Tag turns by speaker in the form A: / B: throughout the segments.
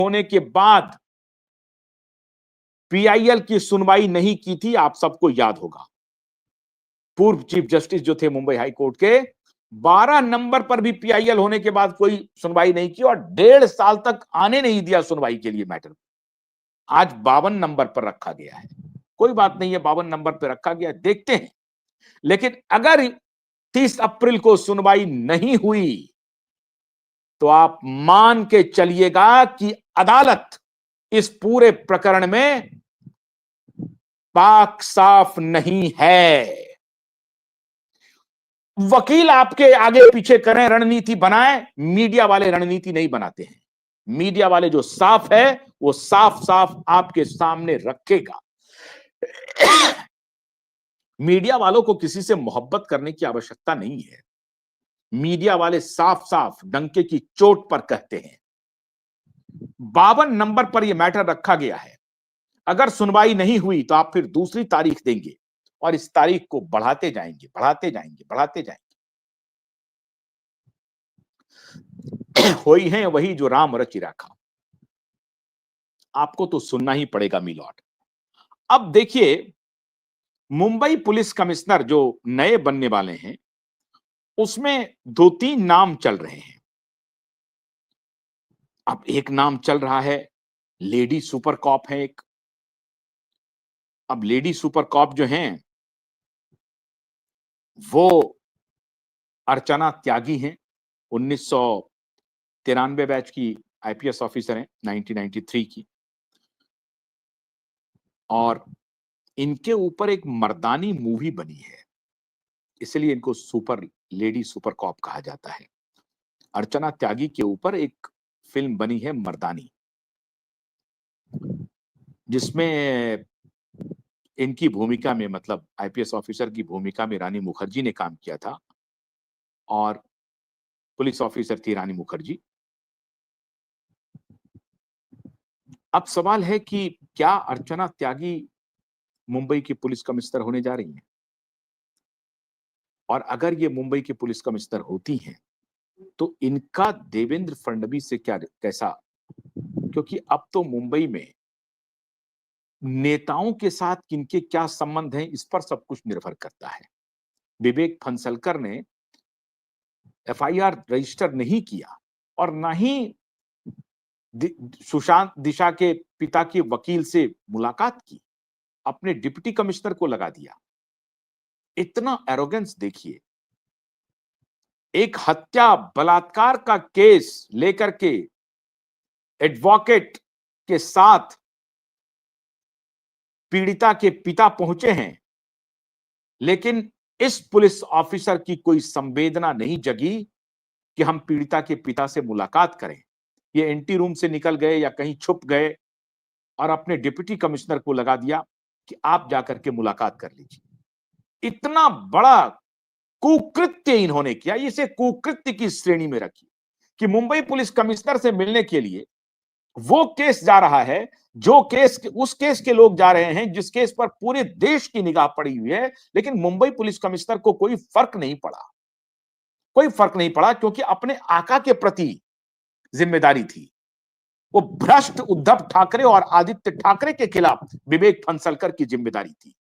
A: होने के बाद पीआईएल की सुनवाई नहीं की थी, आप सबको याद होगा। पूर्व चीफ जस्टिस जो थे मुंबई हाई कोर्ट के, 12 नंबर पर भी पीआईएल होने के बाद कोई सुनवाई नहीं की और 1.5 साल तक आने नहीं दिया सुनवाई के लिए मैटर। आज 52 नंबर पर रखा गया है। कोई बात नहीं है, 52 नंबर पर रखा गया, देखते हैं। लेकिन अगर 30 अप्रैल को सुनवाई नहीं हुई तो आप मान के चलिएगा कि अदालत इस पूरे प्रकरण में पाक साफ नहीं है। वकील आपके आगे पीछे करें, रणनीति बनाएं, मीडिया वाले रणनीति नहीं बनाते हैं। मीडिया वाले जो साफ है वो साफ साफ आपके सामने रखेगा। मीडिया वालों को किसी से मोहब्बत करने की आवश्यकता नहीं है। मीडिया वाले साफ साफ डंके की चोट पर कहते हैं। 52 नंबर पर यह मैटर रखा गया है। अगर सुनवाई नहीं हुई तो आप फिर दूसरी तारीख देंगे और इस तारीख को बढ़ाते जाएंगे, बढ़ाते जाएंगे, बढ़ाते जाएंगे। होई है वही जो राम रचि राखा। आपको तो सुनना ही पड़ेगा मिलॉर्ड। अब देखिए, मुंबई पुलिस कमिश्नर जो नए बनने वाले हैं उसमें 2-3 नाम चल रहे हैं। अब एक नाम चल रहा है, लेडी सुपर कॉप है एक। अब लेडी सुपर कॉप जो हैं वो अर्चना त्यागी हैं, 1993 बैच की आईपीएस ऑफिसर हैं, 1993 की। और इनके ऊपर एक मर्दानी मूवी बनी है, इसलिए इनको सुपर लेडी सुपर कॉप कहा जाता है। अर्चना त्यागी के ऊपर एक फिल्म बनी है मर्दानी, जिसमें इनकी भूमिका में, मतलब आईपीएस ऑफिसर की भूमिका में रानी मुखर्जी ने काम किया था और पुलिस ऑफिसर थी रानी मुखर्जी। अब सवाल है कि क्या अर्चना त्यागी मुंबई की पुलिस कमिश्नर होने जा रही हैं? और अगर ये मुंबई की पुलिस कमिश्नर होती हैं तो इनका देवेंद्र फडणवीस से क्या कैसा, क्योंकि अब तो मुंबई में नेताओं के साथ किनके क्या संबंध हैं इस पर सब कुछ निर्भर करता है। विवेक फणसलकर ने एफआईआर रजिस्टर नहीं किया और ना ही सुशांत दिशा के पिता के वकील से मुलाकात की, अपने डिप्टी कमिश्नर को लगा दिया। इतना एरोगेंस देखिए। एक हत्या बलात्कार का केस लेकर के एडवोकेट के साथ पीड़िता के पिता पहुंचे हैं, लेकिन इस पुलिस ऑफिसर की कोई संवेदना नहीं जगी कि हम पीड़िता के पिता से मुलाकात करें। ये एंटी रूम से निकल गए या कहीं छुप गए और अपने डिप्टी कमिश्नर को लगा दिया कि आप जाकर के मुलाकात कर लीजिए। इतना बड़ा कुकृत्य इन्होंने किया, इसे कुकृत्य की श्रेणी में रखिए कि मुंबई पुलिस कमिश्नर से मिलने के लिए वो केस जा रहा है, जो केस, उस केस के लोग जा रहे हैं जिस केस पर पूरे देश की निगाह पड़ी हुई है, लेकिन मुंबई पुलिस कमिश्नर को कोई फर्क नहीं पड़ा, कोई फर्क नहीं पड़ा, क्योंकि अपने आका के प्रति जिम्मेदारी थी। वो भ्रष्ट उद्धव ठाकरे और आदित्य ठाकरे के खिलाफ विवेक फणसलकर की जिम्मेदारी थी।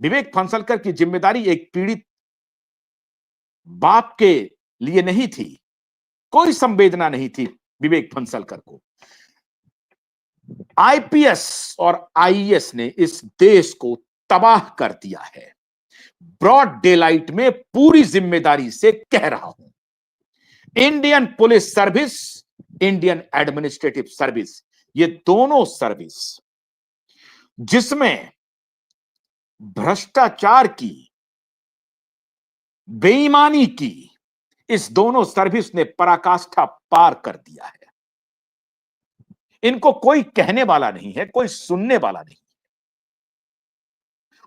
A: विवेक फणसलकर की जिम्मेदारी एक पीड़ित बाप के लिए नहीं थी, कोई संवेदना नहीं थी विवेक फणसलकर को। आईपीएस और आईएएस ने इस देश को तबाह कर दिया है। ब्रॉड डे लाइट में पूरी जिम्मेदारी से कह रहा हूं, Indian police service, Indian administrative service, ये दोनों सर्विस जिसमें भ्रष्टाचार की, बेईमानी की, इस दोनों सर्विस ने पराकाष्ठा पार कर दिया है। इनको कोई कहने वाला नहीं है, कोई सुनने वाला नहीं है।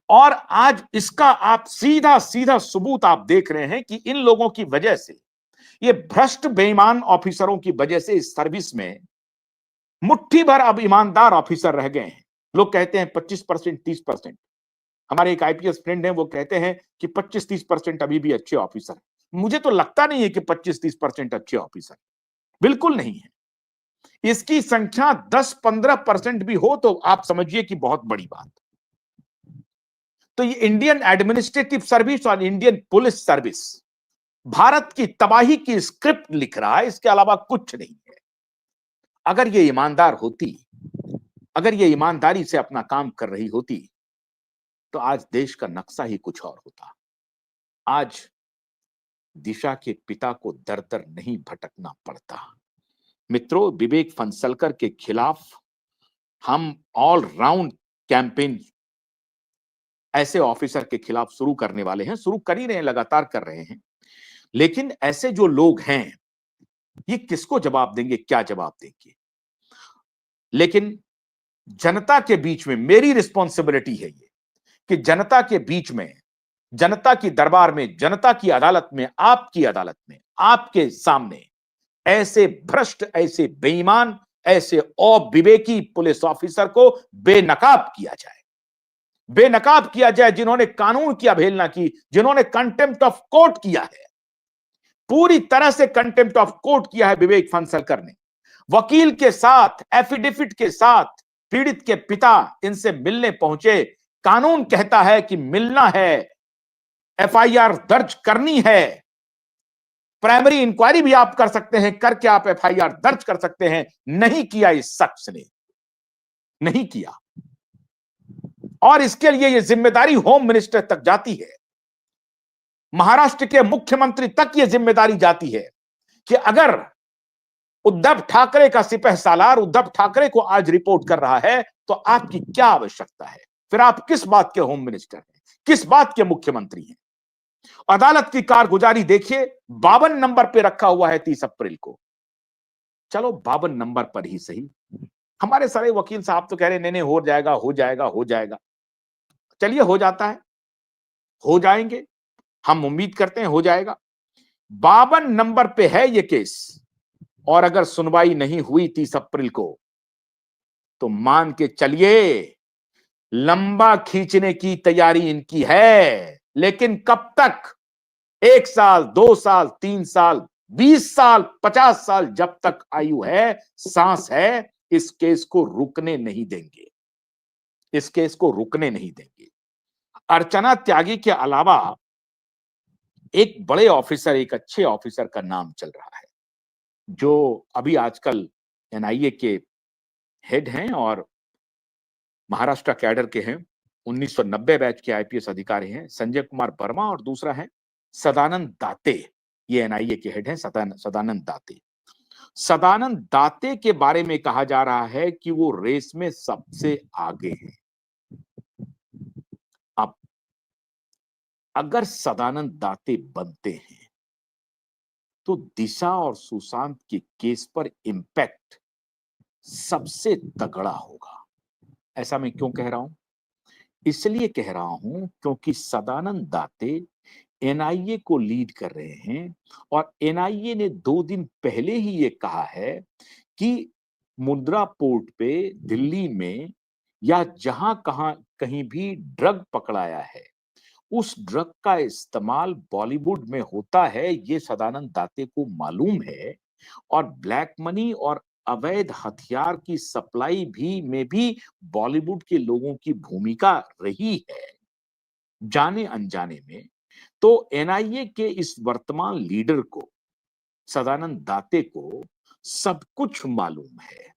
A: और आज इसका आप सीधा सीधा सबूत आप देख रहे हैं कि इन लोगों की वजह से, ये भ्रष्ट बेईमान ऑफिसरों की वजह से इस सर्विस में मुट्ठी भर अब ईमानदार ऑफिसर रह गए हैं। लोग कहते हैं 25%, 30%। हमारे एक आईपीएस फ्रेंड हैं, वो कहते हैं कि 25-30% अभी भी अच्छे ऑफिसर हैं। मुझे तो लगता नहीं है कि 25-30% अच्छे ऑफिसर, बिल्कुल नहीं है। इसकी संख्या 10-15% भी हो तो आप समझिए कि बहुत बड़ी बात। तो ये इंडियन एडमिनिस्ट्रेटिव सर्विस और इंडियन पुलिस सर्विस भारत की तबाही की स्क्रिप्ट लिख रहा है, इसके अलावा कुछ नहीं है। अगर ये ईमानदार होती, अगर ये ईमानदारी से अपना काम कर रही होती, तो आज देश का नक्शा ही कुछ और होता। आज दिशा के पिता को दर दर नहीं भटकना पड़ता। मित्रों, विवेक फणसलकर के खिलाफ हम ऑल राउंड कैंपेन ऐसे ऑफिसर के खिलाफ शुरू करने वाले हैं, शुरू कर ही रहे हैं, लगातार कर रहे हैं। लेकिन ऐसे जो लोग हैं, ये किसको जवाब देंगे, क्या जवाब देंगे? लेकिन जनता के बीच में मेरी रिस्पॉन्सिबिलिटी है ये कि जनता के बीच में, जनता की दरबार में, जनता की अदालत में, आपके सामने ऐसे भ्रष्ट, ऐसे बेईमान, ऐसे अविवेकी पुलिस ऑफिसर को बेनकाब किया जाए, बेनकाब किया जाए, जिन्होंने कानून की अवहेलना की, जिन्होंने कंटेम्प्ट ऑफ कोर्ट किया है, पूरी तरह से कंटेम्प्ट ऑफ कोर्ट किया है विवेक फणसलकर ने। वकील के साथ, एफिडेविट के साथ पीड़ित के पिता इनसे मिलने पहुंचे, कानून कहता है कि मिलना है, एफआईआर दर्ज करनी है, प्राइमरी इंक्वायरी भी आप कर सकते हैं, करके आप एफआईआर दर्ज कर सकते हैं। नहीं किया इस शख्स ने, नहीं किया। और इसके लिए यह जिम्मेदारी होम मिनिस्टर तक जाती है, महाराष्ट्र के मुख्यमंत्री तक यह जिम्मेदारी जाती है कि अगर उद्धव ठाकरे का सिपह सालार उद्धव ठाकरे को आज रिपोर्ट कर रहा है, तो आपकी क्या आवश्यकता है? फिर आप किस बात के होम मिनिस्टर हैं, किस बात के मुख्यमंत्री हैं? अदालत की कारगुजारी देखिए, 52 नंबर पे रखा हुआ है 30 अप्रैल को। चलो 52 नंबर पर ही सही। हमारे सारे वकील साहब तो कह रहे नहीं नहीं हो जाएगा, हो जाएगा, हो जाएगा। चलिए हो जाता है, हो जाएंगे, हम उम्मीद करते हैं हो जाएगा। 52 नंबर पे है ये केस, और अगर सुनवाई नहीं हुई 30 अप्रैल को, तो मान के चलिए लंबा खींचने की तैयारी इनकी है। लेकिन कब तक? 1 साल, 2 साल, 3 साल, 20 साल, 50 साल, जब तक आयु है, सांस है, इस केस को रुकने नहीं देंगे, इस केस को रुकने नहीं देंगे। अर्चना त्यागी के अलावा एक बड़े ऑफिसर, एक अच्छे ऑफिसर का नाम चल रहा है, जो अभी आजकल एनआईए के हेड हैं और महाराष्ट्र कैडर के हैं, 1990 बैच के आईपीएस अधिकारी हैं, संजय कुमार वर्मा, और दूसरा है सदानंद दाते। ये एनआईए के हेड हैं, सदानंद दाते। सदानंद दाते के बारे में कहा जा रहा है कि वो रेस में सबसे आगे हैं। अब अगर सदानंद दाते बनते हैं, तो दिशा और सुशांत के केस पर इंपैक्ट सबसे तगड़ा होगा। ऐसा मैं क्यों कह रहा हूं? इसलिए कह रहा हूं क्योंकि सदानंद दाते एनआईए को लीड कर रहे हैं, और एनआईए ने 2 दिन पहले ही ये कहा है कि मुंद्रा पोर्ट पे दिल्ली में या जहां कहीं भी ड्रग पकड़ाया है, उस ड्रग का इस्तेमाल बॉलीवुड में होता है, ये सदानंद दाते को मालूम है। और ब्लैक मनी और अवैध हथियार की सप्लाई में भी बॉलीवुड के लोगों की भूमिका रही है, जाने अनजाने में। तो एनआईए के इस वर्तमान लीडर को, सदानंद दाते को, सब कुछ मालूम है।